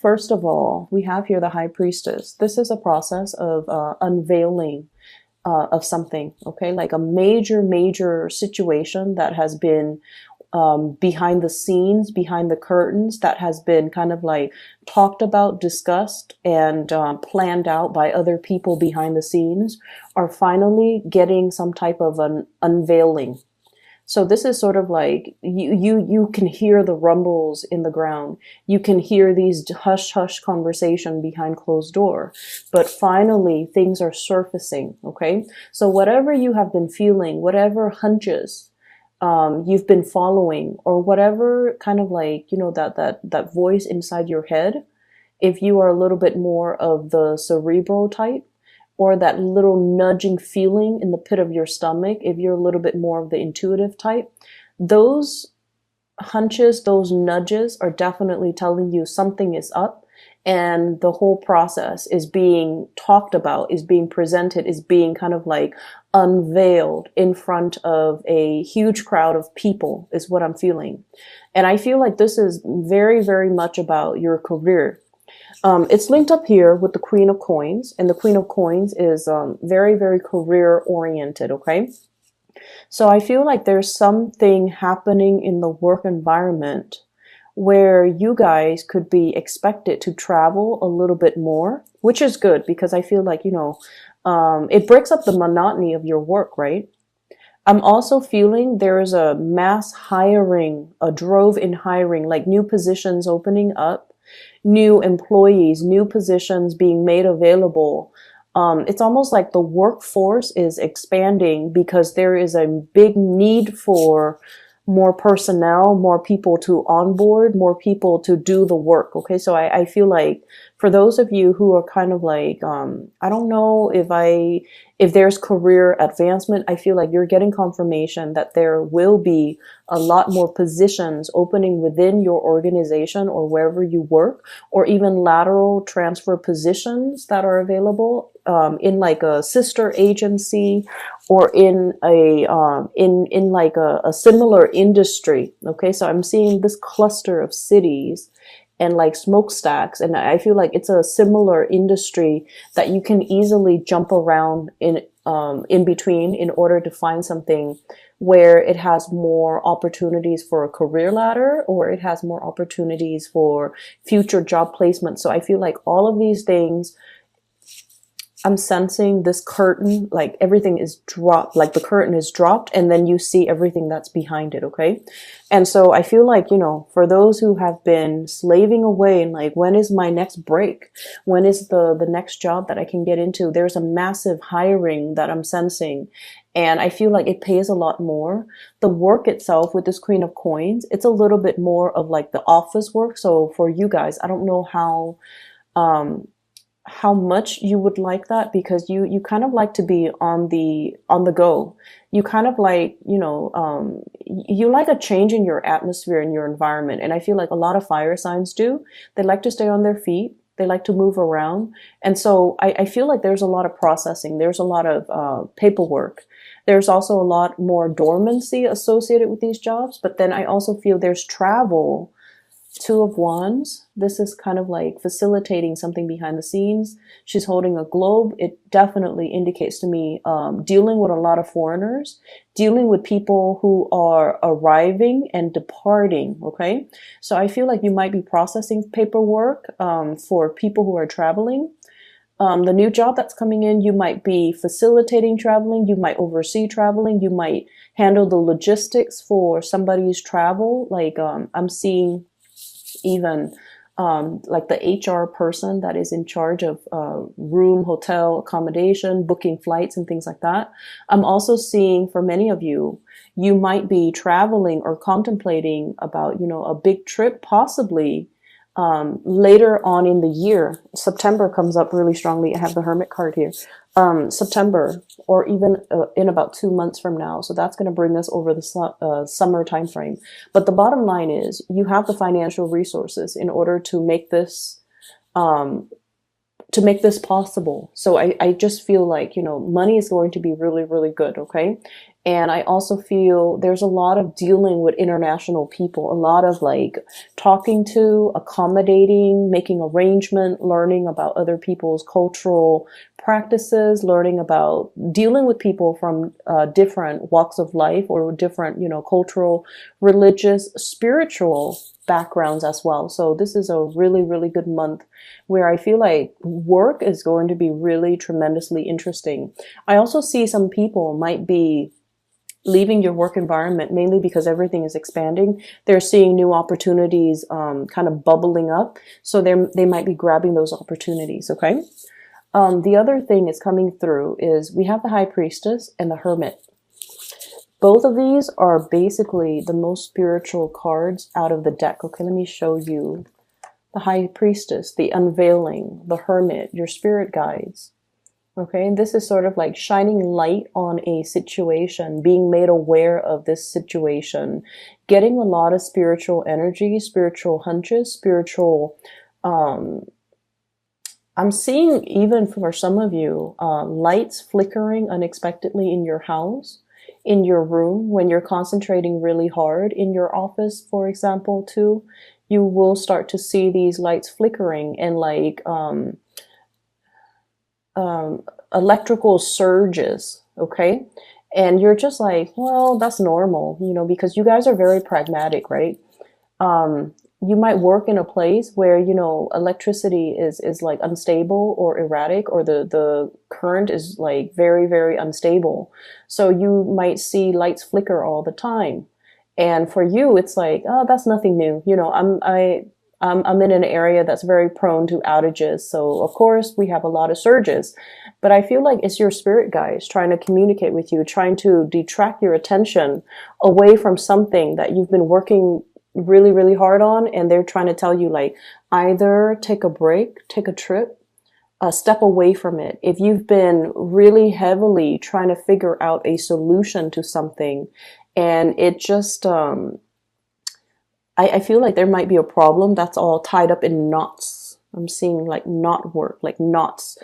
first of all, we have here the High Priestess. This is a process of unveiling of something, okay? Like a major situation that has been behind the scenes, behind the curtains, that has been kind of like talked about, discussed, and planned out by other people behind the scenes, are finally getting some type of an unveiling. So this is sort of like you can hear the rumbles in the ground. You can hear these hush conversation behind closed door. But finally things are surfacing, okay? So whatever you have been feeling, whatever hunches you've been following, or whatever kind of like, that voice inside your head, if you are a little bit more of the cerebral type, or that little nudging feeling in the pit of your stomach, if you're a little bit more of the intuitive type, those hunches, those nudges are definitely telling you something is up, and the whole process is being talked about, is being presented, is being kind of like unveiled in front of a huge crowd of people, is what I'm feeling. And I feel like this is very much about your career. It's linked up here with the Queen of Coins, and the Queen of Coins is very career oriented, okay? So I feel like there's something happening in the work environment where you guys could be expected to travel a little bit more, which is good, because I feel like, it breaks up the monotony of your work, right? I'm also feeling there is a mass hiring, a drove in hiring, like new positions opening up, new employees, new positions being made available. It's almost like the workforce is expanding because there is a big need for more personnel, more people to onboard, more people to do the work. Okay, so I feel like for those of you who are kind of like, I don't know if there's career advancement, I feel like you're getting confirmation that there will be a lot more positions opening within your organization or wherever you work, or even lateral transfer positions that are available in like a sister agency, or in a in like a similar industry. Okay, so I'm seeing this cluster of cities and like smokestacks, and I feel like it's a similar industry that you can easily jump around in between in order to find something where it has more opportunities for a career ladder, or it has more opportunities for future job placement. So I feel like all of these things, I'm sensing this curtain, like everything is dropped, like the curtain is dropped, and then you see everything that's behind it, okay? And so I feel like, for those who have been slaving away and like, when is my next break? When is the next job that I can get into? There's a massive hiring that I'm sensing, and I feel like it pays a lot more. The work itself with this Queen of Coins, it's a little bit more of like the office work. So for you guys, I don't know how much you would like that, because you kind of like to be on the go. You kind of like, you like a change in your atmosphere and your environment. And I feel like a lot of fire signs do. They like to stay on their feet. They like to move around. And so I feel like there's a lot of processing. There's a lot of paperwork. There's also a lot more dormancy associated with these jobs. But then I also feel there's travel. Two of Wands. This is kind of like facilitating something behind the scenes. She's holding a globe. It definitely indicates to me dealing with a lot of foreigners, dealing with people who are arriving and departing, okay? So I feel like you might be processing paperwork for people who are traveling. The new job that's coming in, you might be facilitating traveling, you might oversee traveling, you might handle the logistics for somebody's travel. Like I'm seeing even like the HR person that is in charge of room, hotel, accommodation, booking flights and things like that. I'm also seeing for many of you, you might be traveling or contemplating about, a big trip, possibly later on in the year. September comes up really strongly. I have the Hermit card here. September, or even in about 2 months from now. So that's going to bring us over the summer time frame. But the bottom line is you have the financial resources in order to make this possible. So I just feel like, money is going to be really good. Okay. And I also feel there's a lot of dealing with international people, a lot of like talking to, accommodating, making arrangement, learning about other people's cultural practices, learning about dealing with people from different walks of life or different, cultural, religious, spiritual backgrounds as well. So this is a really, really good month where I feel like work is going to be really tremendously interesting. I also see some people might be leaving your work environment mainly because everything is expanding. They're seeing new opportunities kind of bubbling up. So they might be grabbing those opportunities, okay? The other thing is coming through is we have the High Priestess and the Hermit. Both of these are basically the most spiritual cards out of the deck. Okay, let me show you. The High Priestess, the Unveiling, the Hermit, your spirit guides. Okay, and this is sort of like shining light on a situation, being made aware of this situation, getting a lot of spiritual energy, spiritual hunches, spiritual, I'm seeing even for some of you, lights flickering unexpectedly in your house, in your room, when you're concentrating really hard in your office, for example, too, you will start to see these lights flickering and like, electrical surges, okay? And you're just like, well, that's normal, because you guys are very pragmatic, right? You might work in a place where, electricity is like unstable or erratic, or the current is like very, very unstable. So you might see lights flicker all the time. And for you, it's like, oh, that's nothing new. I'm in an area that's very prone to outages. So of course we have a lot of surges, but I feel like it's your spirit guides trying to communicate with you, trying to detract your attention away from something that you've been working really, really hard on. And they're trying to tell you like, either take a break, take a trip, step away from it. If you've been really heavily trying to figure out a solution to something and it just, I feel like there might be a problem that's all tied up in knots. I'm seeing like knot work, like knots.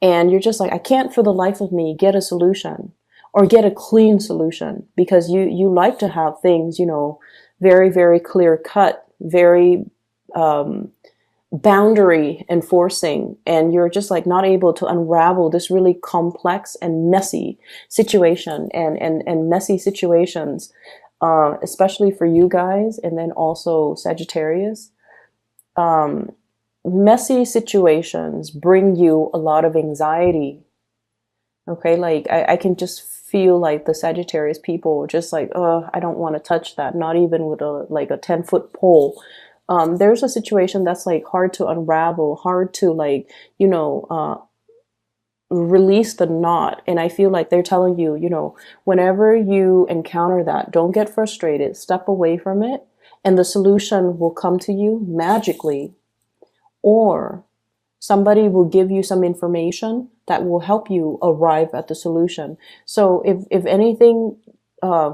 And you're just like, I can't for the life of me get a solution or get a clean solution, because you like to have things, very, very clear cut, very boundary enforcing. And you're just like not able to unravel this really complex and messy situation and messy situations. Especially for you guys, and then also Sagittarius. Messy situations bring you a lot of anxiety. Okay, like I can just feel like the Sagittarius people just like, oh, I don't want to touch that, not even with a 10-foot pole. There's a situation that's like hard to unravel, hard to like, release the knot. And I feel like they're telling you, whenever you encounter that, don't get frustrated, step away from it, and the solution will come to you magically. Or somebody will give you some information that will help you arrive at the solution. So if anything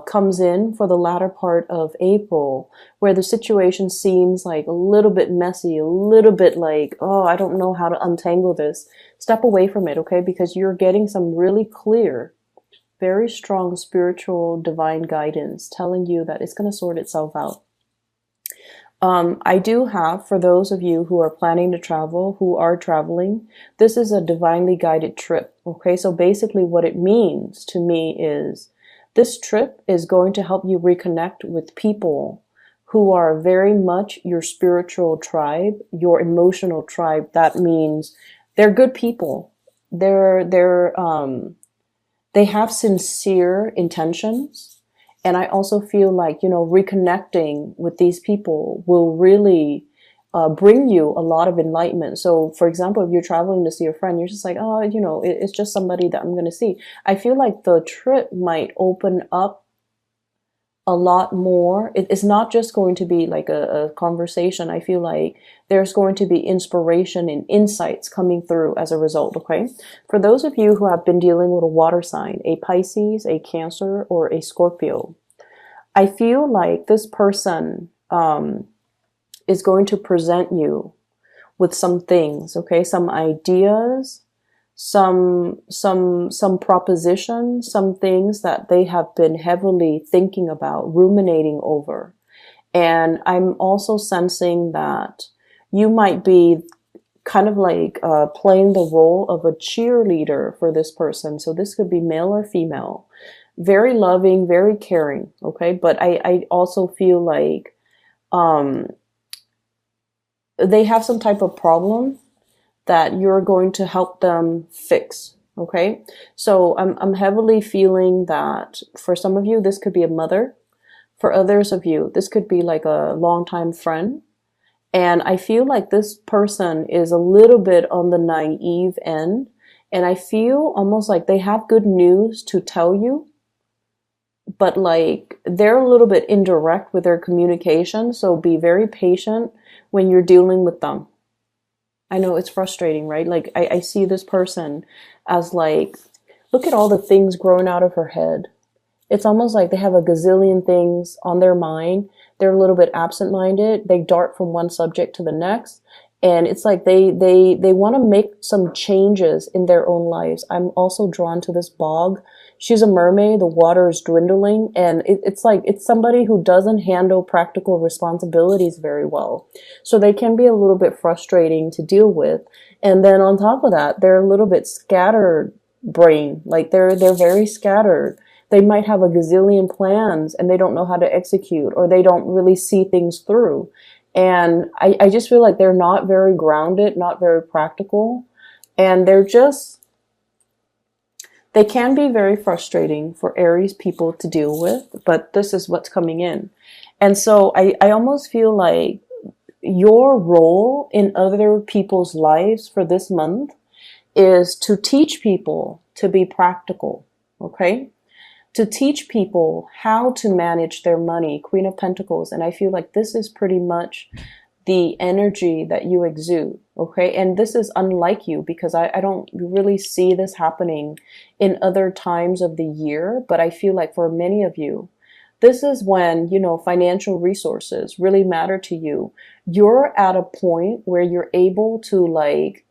comes in for the latter part of April, where the situation seems like a little bit messy, a little bit like, oh, I don't know how to untangle this, step away from it, okay? Because you're getting some really clear, very strong spiritual divine guidance telling you that it's going to sort itself out. I do have, for those of you who are planning to travel, who are traveling, this is a divinely guided trip, okay? So basically what it means to me is this trip is going to help you reconnect with people who are very much your spiritual tribe, your emotional tribe. That means they're good people. They have sincere intentions. And I also feel like, reconnecting with these people will really bring you a lot of enlightenment. So, for example, if you're traveling to see a friend, you're just like, oh, it's just somebody that I'm going to see. I feel like the trip might open up a lot more. It's not just going to be like a conversation. I feel like there's going to be inspiration and insights coming through as a result, okay? For those of you who have been dealing with a water sign, a Pisces, a Cancer, or a Scorpio, I feel like this person is going to present you with some things, okay? Some ideas, some proposition, some things that they have been heavily thinking about, ruminating over. And I'm also sensing that you might be kind of like playing the role of a cheerleader for this person. So this could be male or female. Very loving, very caring, okay? But I also feel like they have some type of problem that you're going to help them fix, okay? So I'm heavily feeling that for some of you, this could be a mother. For others of you, this could be like a longtime friend. And I feel like this person is a little bit on the naive end. And I feel almost like they have good news to tell you, but like they're a little bit indirect with their communication. So be very patient when you're dealing with them. I know it's frustrating, right? Like I see this person as like, look at all the things growing out of her head. It's almost like they have a gazillion things on their mind. They're a little bit absent-minded. They dart from one subject to the next. And it's like they want to make some changes in their own lives. I'm also drawn to this bog. She's a mermaid. The water is dwindling. And it's like it's somebody who doesn't handle practical responsibilities very well. So they can be a little bit frustrating to deal with. And then on top of that, they're a little bit scattered brain. Like they're very scattered. They might have a gazillion plans and they don't know how to execute, or they don't really see things through. And I just feel like they're not very grounded, not very practical. And they can be very frustrating for Aries people to deal with, but this is what's coming in. And so I almost feel like your role in other people's lives for this month is to teach people to be practical, okay? To teach people how to manage their money, Queen of Pentacles. And I feel like this is pretty much the energy that you exude, okay? And this is unlike you because I don't really see this happening in other times of the year, but I feel like for many of you, this is when, you know, financial resources really matter to you. You're at a point where you're able to like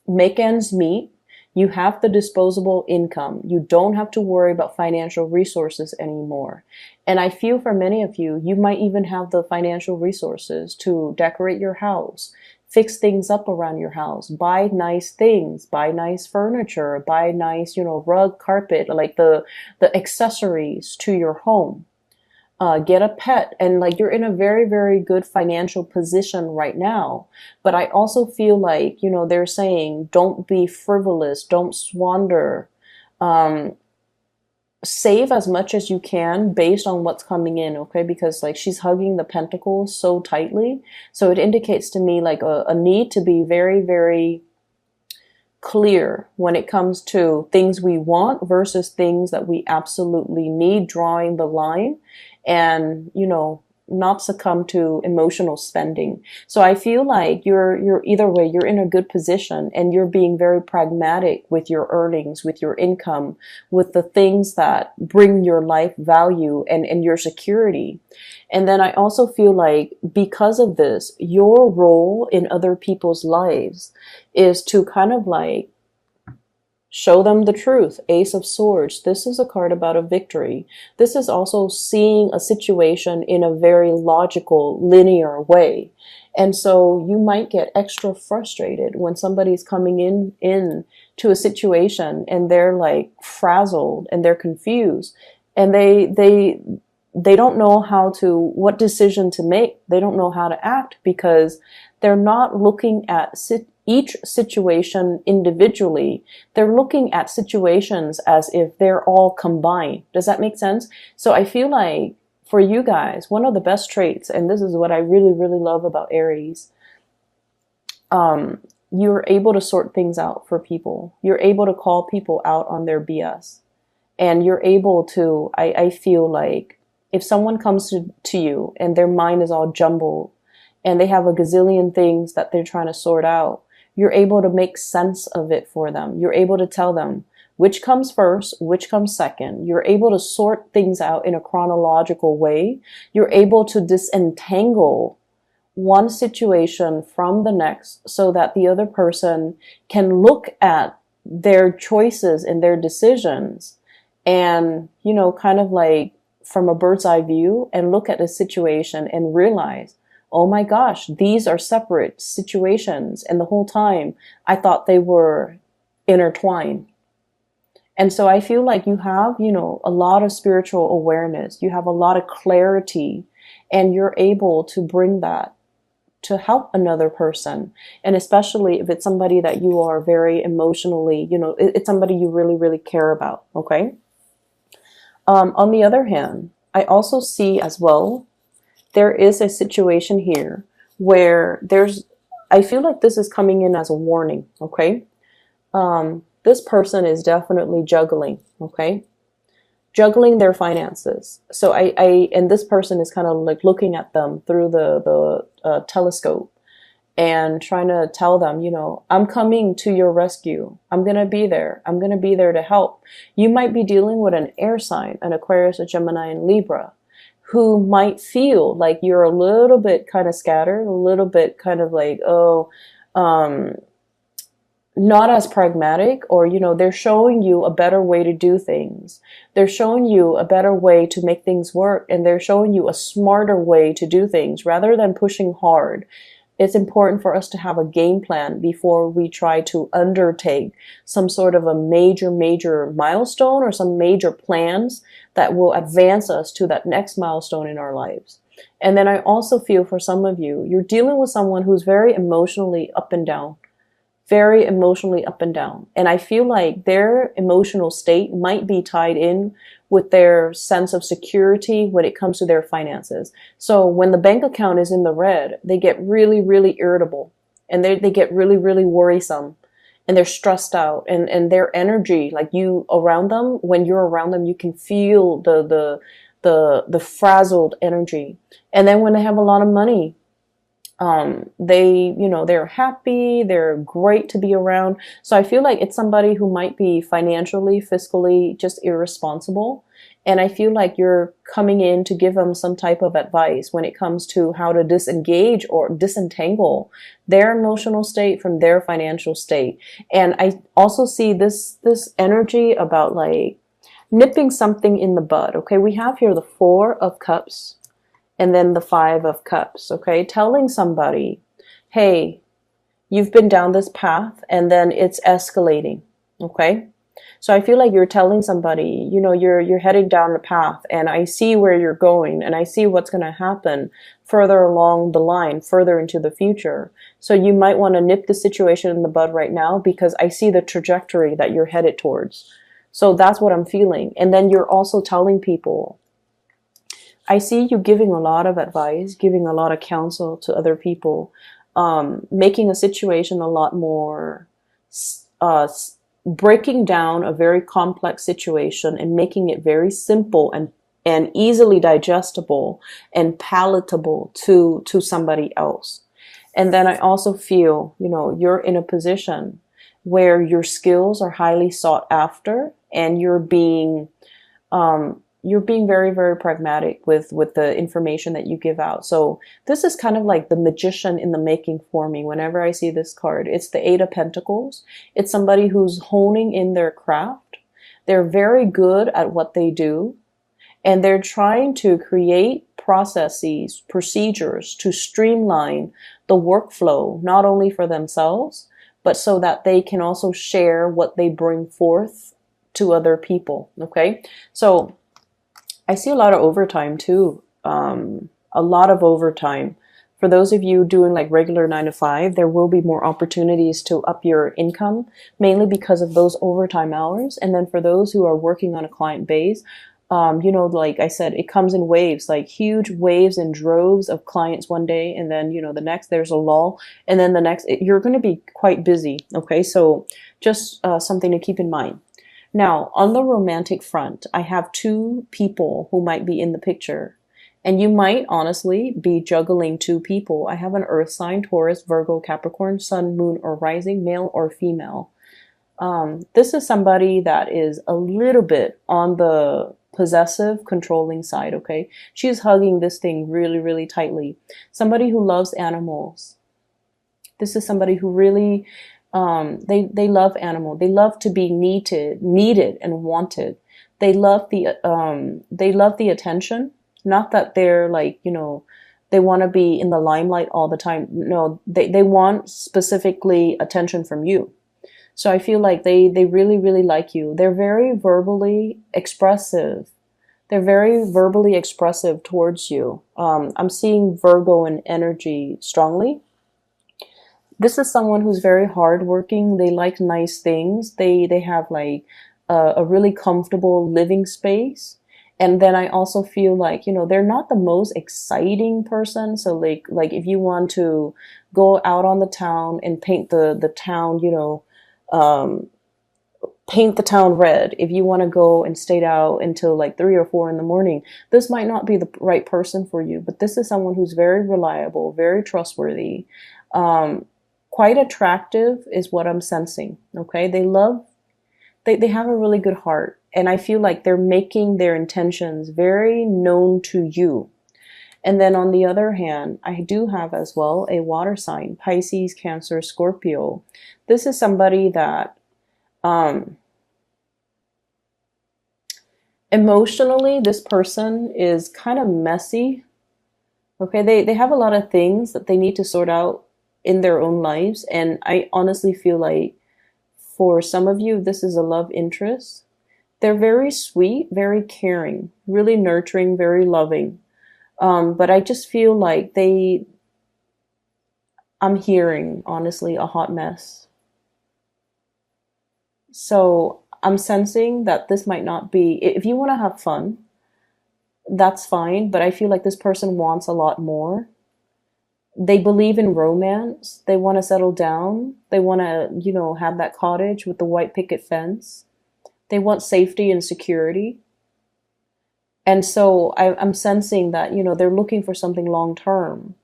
make ends meet. You have the disposable income. You don't have to worry about financial resources anymore. And I feel for many of you, you might even have the financial resources to decorate your house, fix things up around your house, buy nice things, buy nice furniture, buy nice, you know, rug, carpet, like the accessories to your home. Get a pet, and like you're in a very, very good financial position right now. But I also feel like, you know, they're saying don't be frivolous, don't squander, save as much as you can based on what's coming in, okay? Because like she's hugging the pentacles so tightly. So it indicates to me like a need to be very, very clear when it comes to things we want versus things that we absolutely need, drawing the line and, you know, not succumb to emotional spending. So I feel like you're either way, you're in a good position and you're being very pragmatic with your earnings, with your income, with the things that bring your life value and your security. And then I also feel like because of this, your role in other people's lives is to kind of like show them the truth. Ace of Swords. This is a card about a victory. This is also seeing a situation in a very logical, linear way. And so you might get extra frustrated when somebody's coming in to a situation and they're like frazzled and they're confused and they don't know what decision to make. They don't know how to act because they're not looking at each situation individually. They're looking at situations as if they're all combined. Does that make sense? So I feel like for you guys, one of the best traits, and this is what I really, really love about Aries, you're able to sort things out for people. You're able to call people out on their BS. And you're able to, I feel like, if someone comes to you and their mind is all jumbled and they have a gazillion things that they're trying to sort out, you're able to make sense of it for them. You're able to tell them which comes first, which comes second. You're able to sort things out in a chronological way. You're able to disentangle one situation from the next so that the other person can look at their choices and their decisions, and, you know, kind of like from a bird's eye view, and look at the situation and realize, oh my gosh, these are separate situations. And the whole time I thought they were intertwined. And so I feel like you have, you know, a lot of spiritual awareness. You have a lot of clarity, and you're able to bring that to help another person. And especially if it's somebody that you are very emotionally, you know, it's somebody you really, really care about. Okay. On the other hand, I also see as well, there is a situation here where I feel like this is coming in as a warning. Okay. This person is definitely juggling. Okay. Juggling their finances. So and this person is kind of like looking at them through the telescope and trying to tell them, you know, I'm coming to your rescue. I'm going to be there. I'm going to be there to help. You might be dealing with an air sign, an Aquarius, a Gemini, and Libra, who might feel like you're a little bit kind of scattered, a little bit kind of like, not as pragmatic, or, you know, they're showing you a better way to do things. They're showing you a better way to make things work, and they're showing you a smarter way to do things rather than pushing hard. It's important for us to have a game plan before we try to undertake some sort of a major milestone or some major plans that will advance us to that next milestone in our lives. And then I also feel for some of you, you're dealing with someone who's very emotionally up and down. Very emotionally up and down. And I feel like their emotional state might be tied in with their sense of security when it comes to their finances. So when the bank account is in the red, they get really, really irritable, and they get really, really worrisome, and they're stressed out, and their energy, like you around them, when you're around them, you can feel the frazzled energy. And then when they have a lot of money, they're happy, they're great to be around. So I feel like it's somebody who might be financially, fiscally just irresponsible. And I feel like you're coming in to give them some type of advice when it comes to how to disengage or disentangle their emotional state from their financial state. And I also see this energy about like nipping something in the bud. Okay, we have here the 4 of Cups, and then the 5 of Cups, okay? Telling somebody, hey, you've been down this path, and then it's escalating, okay? So I feel like you're telling somebody, you know, you're heading down the path, and I see where you're going, and I see what's going to happen further along the line, further into the future. So you might want to nip the situation in the bud right now, because I see the trajectory that you're headed towards. So that's what I'm feeling. And then you're also telling people, I see you giving a lot of advice, giving a lot of counsel to other people, making a situation a lot more, breaking down a very complex situation and making it very simple and easily digestible and palatable to somebody else. And then I also feel, you know, you're in a position where your skills are highly sought after, and you're being very, very pragmatic with the information that you give out. So this is kind of like the magician in the making for me. Whenever I see this card, it's the 8 of Pentacles. It's somebody who's honing in their craft. They're very good at what they do, and they're trying to create processes, procedures to streamline the workflow, not only for themselves, but so that they can also share what they bring forth to other people. Okay. So I see a lot of overtime too. A lot of overtime. For those of you doing like regular 9 to 5, there will be more opportunities to up your income, mainly because of those overtime hours. And then for those who are working on a client base, you know, like I said, it comes in waves, like huge waves and droves of clients one day. And then, you know, the next there's a lull. And then the next, you're going to be quite busy. Okay. So just something to keep in mind. Now, on the romantic front, I have 2 people who might be in the picture. And you might honestly be juggling 2 people. I have an earth sign, Taurus, Virgo, Capricorn, sun, moon, or rising, male or female. This is somebody that is a little bit on the possessive, controlling side, okay? She's hugging this thing really, really tightly. Somebody who loves animals. This is somebody who really They love animal. They love to be needed and wanted. They love the attention. Not that they're like, they want to be in the limelight all the time. No, they want specifically attention from you. So I feel like they really, really like you. They're very verbally expressive. They're very verbally expressive towards you. I'm seeing Virgo in energy strongly. This is someone who's very hardworking. They like nice things. They have like a really comfortable living space. And then I also feel like, they're not the most exciting person. So like if you want to go out on the town and paint the town, um, paint the town red. If you want to go and stay out until like 3 or 4 in the morning, this might not be the right person for you. But this is someone who's very reliable, very trustworthy, um, quite attractive is what I'm sensing. Okay, they have a really good heart, and I feel like they're making their intentions very known to you. And then on the other hand, I do have as well a water sign, Pisces, Cancer, Scorpio. This is somebody that um, emotionally, this person is kind of messy. Okay, they have a lot of things that they need to sort out in their own lives. And I honestly feel like for some of you, this is a love interest. They're very sweet, very caring, really nurturing, very loving. But I just feel like I'm hearing, honestly, a hot mess. So I'm sensing that this might not be, if you want to have fun, that's fine. But I feel like this person wants a lot more. They believe in romance. They want to settle down. They want to, have that cottage with the white picket fence. They want safety and security. And so I'm sensing that, they're looking for something long term.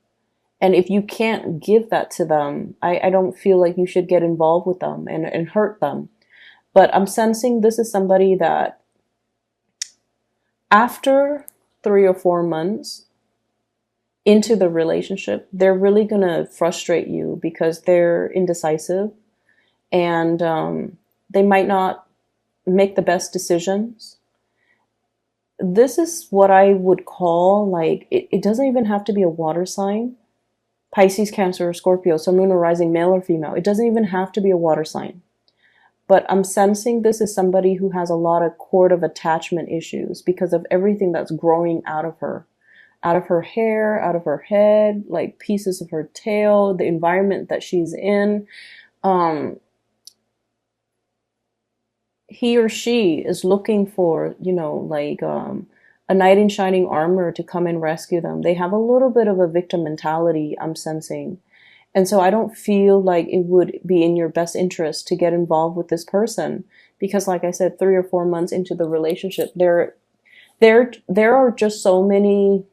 And if you can't give that to them, I don't feel like you should get involved with them and hurt them. But I'm sensing this is somebody that after 3 or 4 months into the relationship, they're really going to frustrate you because they're indecisive, and they might not make the best decisions. This is what I would call like, it doesn't even have to be a water sign. Pisces, Cancer, or Scorpio, so moon or rising, male or female. It doesn't even have to be a water sign. But I'm sensing this is somebody who has a lot of cord of attachment issues because of everything that's growing out of her hair, out of her head, like pieces of her tail, the environment that she's in. Um, he or she is looking for, a knight in shining armor to come and rescue them. They have a little bit of a victim mentality, I'm sensing. And so I don't feel like it would be in your best interest to get involved with this person because, like I said, 3 or 4 months into the relationship, there are just so many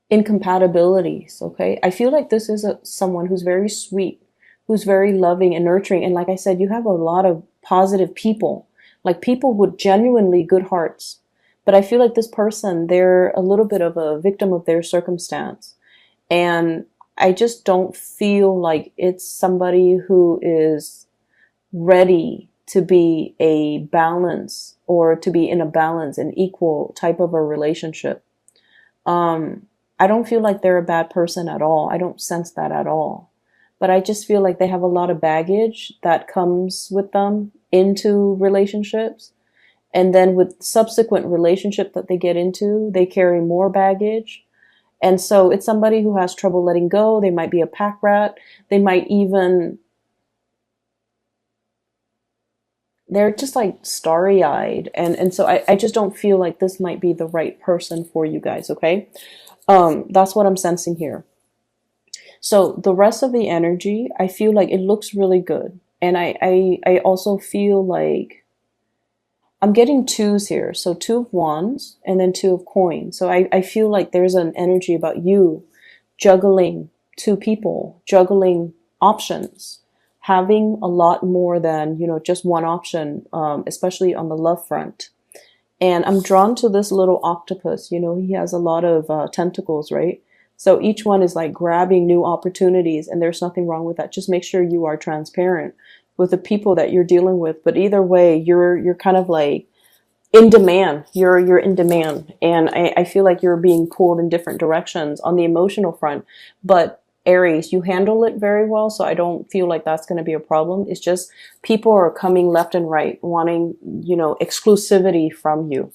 incompatibilities. Okay, I feel like this is someone who's very sweet, who's very loving and nurturing, and like I said, you have a lot of positive people, like people with genuinely good hearts. But I feel like this person, they're a little bit of a victim of their circumstance. And I just don't feel like it's somebody who is ready to be a balance or to be in a balance, an equal type of a relationship. I don't feel like they're a bad person at all. I don't sense that at all. But I just feel like they have a lot of baggage that comes with them into relationships. And then with subsequent relationship that they get into, they carry more baggage. And so it's somebody who has trouble letting go. They might be a pack rat. They might even, they're just like starry eyed. And so I just don't feel like this might be the right person for you guys. Okay. That's what I'm sensing here. So the rest of the energy, I feel like it looks really good. And I also feel like I'm getting twos here. So 2 of wands and then 2 of coins. So I feel like there's an energy about you juggling 2 people, juggling options, having a lot more than, just one option, especially on the love front. And I'm drawn to this little octopus. He has a lot of tentacles, right? So each one is like grabbing new opportunities, and there's nothing wrong with that. Just make sure you are transparent with the people that you're dealing with. But either way, you're kind of like in demand. You're in demand, and I feel like you're being pulled in different directions on the emotional front. But Aries, you handle it very well, so I don't feel like that's going to be a problem. It's just people are coming left and right, wanting, exclusivity from you.